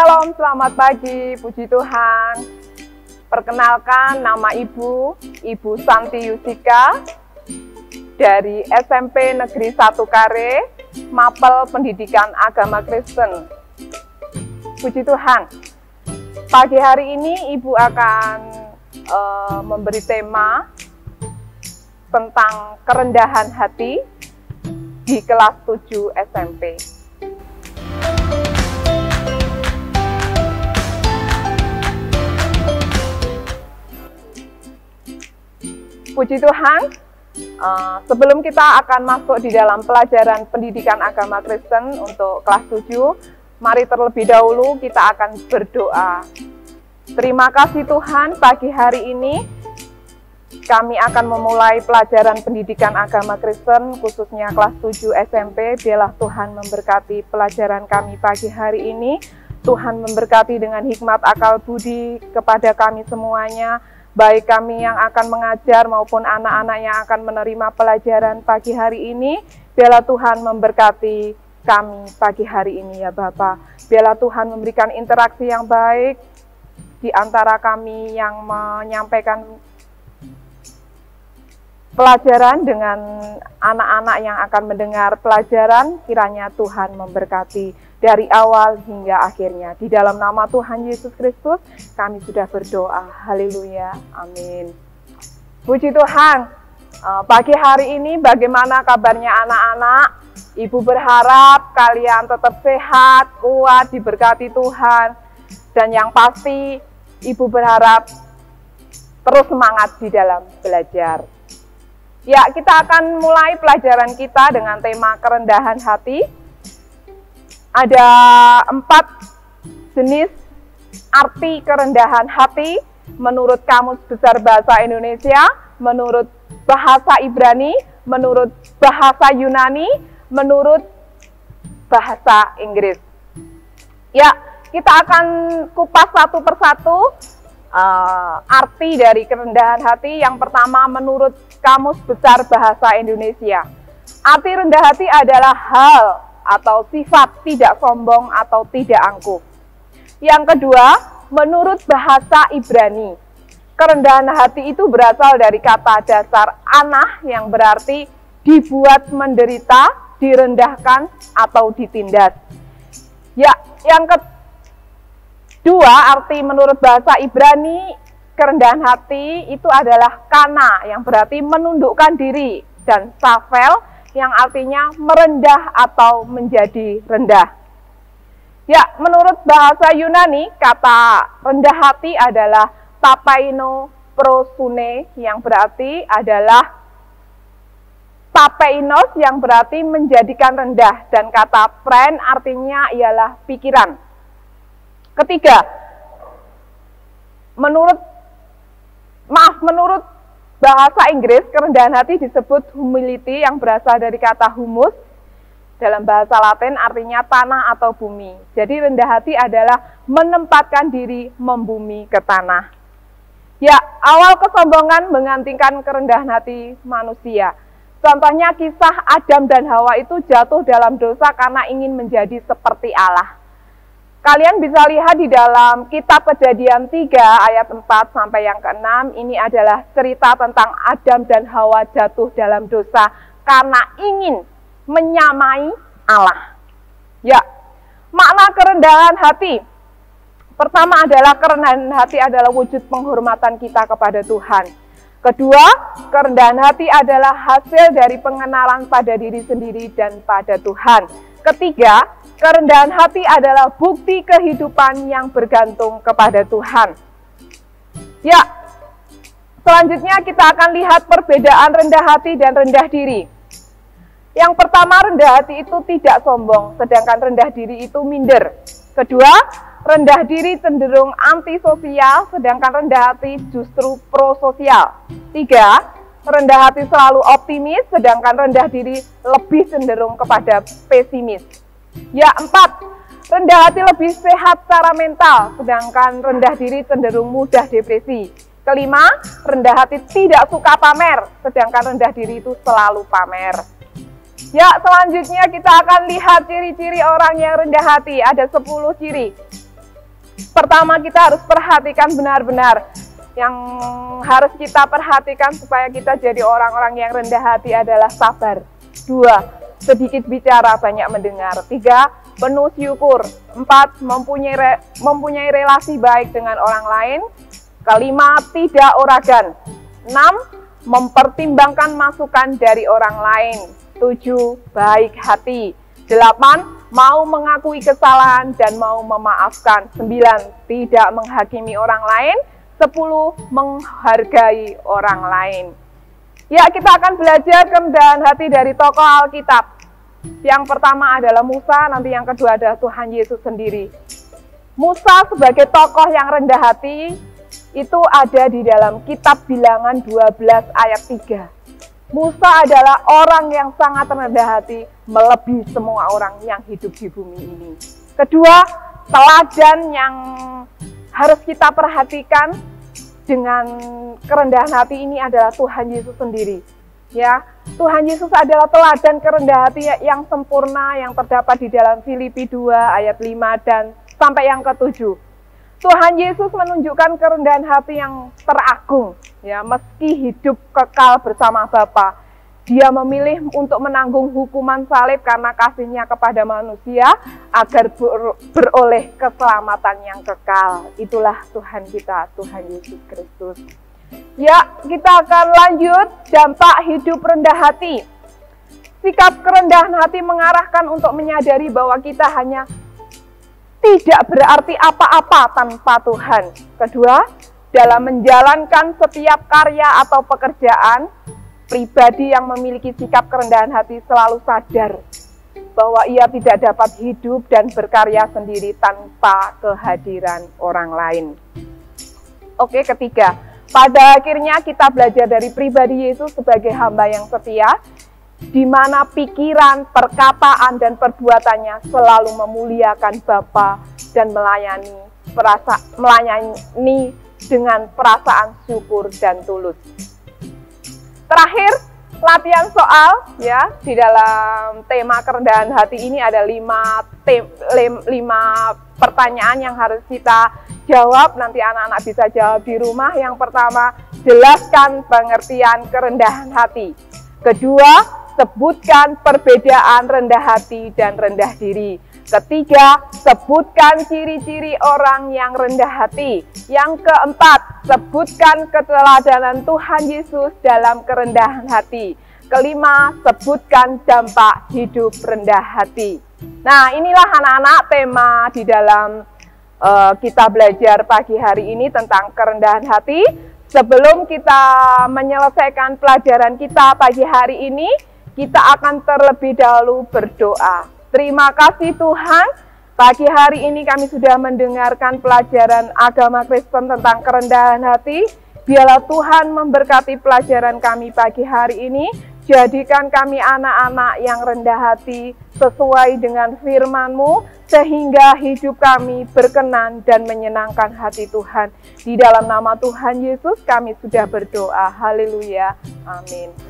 Shalom, selamat pagi, puji Tuhan. Perkenalkan, nama Ibu Santi Yusika dari SMP Negeri 1 Kare, Mapel Pendidikan Agama Kristen. Puji Tuhan, pagi hari ini Ibu akan memberi tema tentang kerendahan hati di kelas 7 SMP. Puji Tuhan, sebelum kita akan masuk di dalam pelajaran pendidikan agama Kristen untuk kelas 7, mari terlebih dahulu kita akan berdoa. Terima kasih Tuhan, pagi hari ini kami akan memulai pelajaran pendidikan agama Kristen, khususnya kelas 7 SMP. Biarlah Tuhan memberkati pelajaran kami pagi hari ini. Tuhan memberkati dengan hikmat akal budi kepada kami semuanya, baik kami yang akan mengajar maupun anak-anak yang akan menerima pelajaran pagi hari ini. Biarlah Tuhan memberkati kami pagi hari ini ya Bapa. Biarlah Tuhan memberikan interaksi yang baik di antara kami yang menyampaikan pelajaran dengan anak-anak yang akan mendengar pelajaran. Kiranya Tuhan memberkati dari awal hingga akhirnya. Di dalam nama Tuhan Yesus Kristus, kami sudah berdoa. Haleluya. Amin. Puji Tuhan. Pagi hari ini bagaimana kabarnya anak-anak? Ibu berharap kalian tetap sehat, kuat, diberkati Tuhan. Dan yang pasti, Ibu berharap terus semangat di dalam belajar. Ya, kita akan mulai pelajaran kita dengan tema kerendahan hati. Ada 4 jenis arti kerendahan hati menurut Kamus Besar Bahasa Indonesia, menurut bahasa Ibrani, menurut bahasa Yunani, menurut bahasa Inggris. Ya, kita akan kupas satu persatu arti dari kerendahan hati. Yang pertama menurut Kamus Besar Bahasa Indonesia. Arti rendah hati adalah hal atau sifat tidak sombong atau tidak angkuh. Yang kedua, menurut bahasa Ibrani, kerendahan hati itu berasal dari kata dasar anah yang berarti dibuat menderita, direndahkan, atau ditindas. Ya, yang kedua, arti menurut bahasa Ibrani, kerendahan hati itu adalah kana yang berarti menundukkan diri, dan safel yang artinya merendah atau menjadi rendah. Ya, menurut bahasa Yunani, kata rendah hati adalah tapeino prosune yang berarti adalah tapeinos yang berarti menjadikan rendah, dan kata pren artinya ialah pikiran. Ketiga, menurut bahasa Inggris, kerendahan hati disebut humility yang berasal dari kata humus. Dalam bahasa Latin artinya tanah atau bumi. Jadi rendah hati adalah menempatkan diri membumi ke tanah. Ya, awal kesombongan menggantikan kerendahan hati manusia. Contohnya kisah Adam dan Hawa itu jatuh dalam dosa karena ingin menjadi seperti Allah. Kalian bisa lihat di dalam kitab Kejadian 3 ayat 4 sampai yang ke-6. Ini adalah cerita tentang Adam dan Hawa jatuh dalam dosa karena ingin menyamai Allah. Ya, makna kerendahan hati. Pertama adalah kerendahan hati adalah wujud penghormatan kita kepada Tuhan. Kedua, kerendahan hati adalah hasil dari pengenalan pada diri sendiri dan pada Tuhan. Ketiga, kerendahan hati adalah bukti kehidupan yang bergantung kepada Tuhan. Ya, selanjutnya kita akan lihat perbedaan rendah hati dan rendah diri. Yang pertama, rendah hati itu tidak sombong, sedangkan rendah diri itu minder. Kedua, rendah diri cenderung antisosial, sedangkan rendah hati justru prososial. Tiga, rendah hati selalu optimis, sedangkan rendah diri lebih cenderung kepada pesimis. Ya, 4, rendah hati lebih sehat secara mental, sedangkan rendah diri cenderung mudah depresi. Kelima, rendah hati tidak suka pamer, sedangkan rendah diri itu selalu pamer. Ya, selanjutnya kita akan lihat ciri-ciri orang yang rendah hati. Ada 10 ciri. Pertama, kita harus perhatikan benar-benar. Yang harus kita perhatikan supaya kita jadi orang-orang yang rendah hati adalah sabar. 2, sedikit bicara, banyak mendengar. 3, penuh syukur. 4, mempunyai relasi baik dengan orang lain. 5, tidak uragan. 6, mempertimbangkan masukan dari orang lain. 7, baik hati. 8, mau mengakui kesalahan dan mau memaafkan. 9, tidak menghakimi orang lain. 10, menghargai orang lain. Ya, kita akan belajar kerendahan hati dari tokoh Alkitab. Yang pertama adalah Musa, nanti yang kedua adalah Tuhan Yesus sendiri. Musa sebagai tokoh yang rendah hati itu ada di dalam kitab Bilangan 12 ayat 3. Musa adalah orang yang sangat rendah hati, melebihi semua orang yang hidup di bumi ini. Kedua, teladan yang harus kita perhatikan dengan kerendahan hati ini adalah Tuhan Yesus sendiri. Ya, Tuhan Yesus adalah teladan kerendahan hati yang sempurna yang terdapat di dalam Filipi 2 ayat 5 dan sampai yang ke-7. Tuhan Yesus menunjukkan kerendahan hati yang teragung, ya, meski hidup kekal bersama Bapa. Dia memilih untuk menanggung hukuman salib karena kasihnya kepada manusia agar beroleh keselamatan yang kekal. Itulah Tuhan kita, Tuhan Yesus Kristus. Ya, kita akan lanjut dampak hidup rendah hati. Sikap kerendahan hati mengarahkan untuk menyadari bahwa kita hanya tidak berarti apa-apa tanpa Tuhan. Kedua, dalam menjalankan setiap karya atau pekerjaan, pribadi yang memiliki sikap kerendahan hati selalu sadar bahwa ia tidak dapat hidup dan berkarya sendiri tanpa kehadiran orang lain. Oke, ketiga, pada akhirnya kita belajar dari pribadi Yesus sebagai hamba yang setia, di mana pikiran, perkataan, dan perbuatannya selalu memuliakan Bapa dan melayani dengan perasaan syukur dan tulus. Terakhir, latihan soal, ya, di dalam tema kerendahan hati ini ada 5 pertanyaan yang harus kita jawab. Nanti anak-anak bisa jawab di rumah. Yang pertama, jelaskan pengertian kerendahan hati. Kedua, sebutkan perbedaan rendah hati dan rendah diri. Ketiga, sebutkan ciri-ciri orang yang rendah hati. Yang keempat, sebutkan keteladanan Tuhan Yesus dalam kerendahan hati. Kelima, sebutkan dampak hidup rendah hati. Nah, inilah anak-anak tema di dalam kita belajar pagi hari ini tentang kerendahan hati. Sebelum kita menyelesaikan pelajaran kita pagi hari ini, kita akan terlebih dahulu berdoa. Terima kasih Tuhan, pagi hari ini kami sudah mendengarkan pelajaran agama Kristen tentang kerendahan hati. Biarlah Tuhan memberkati pelajaran kami pagi hari ini. Jadikan kami anak-anak yang rendah hati sesuai dengan firman-Mu, sehingga hidup kami berkenan dan menyenangkan hati Tuhan. Di dalam nama Tuhan Yesus kami sudah berdoa. Haleluya. Amin.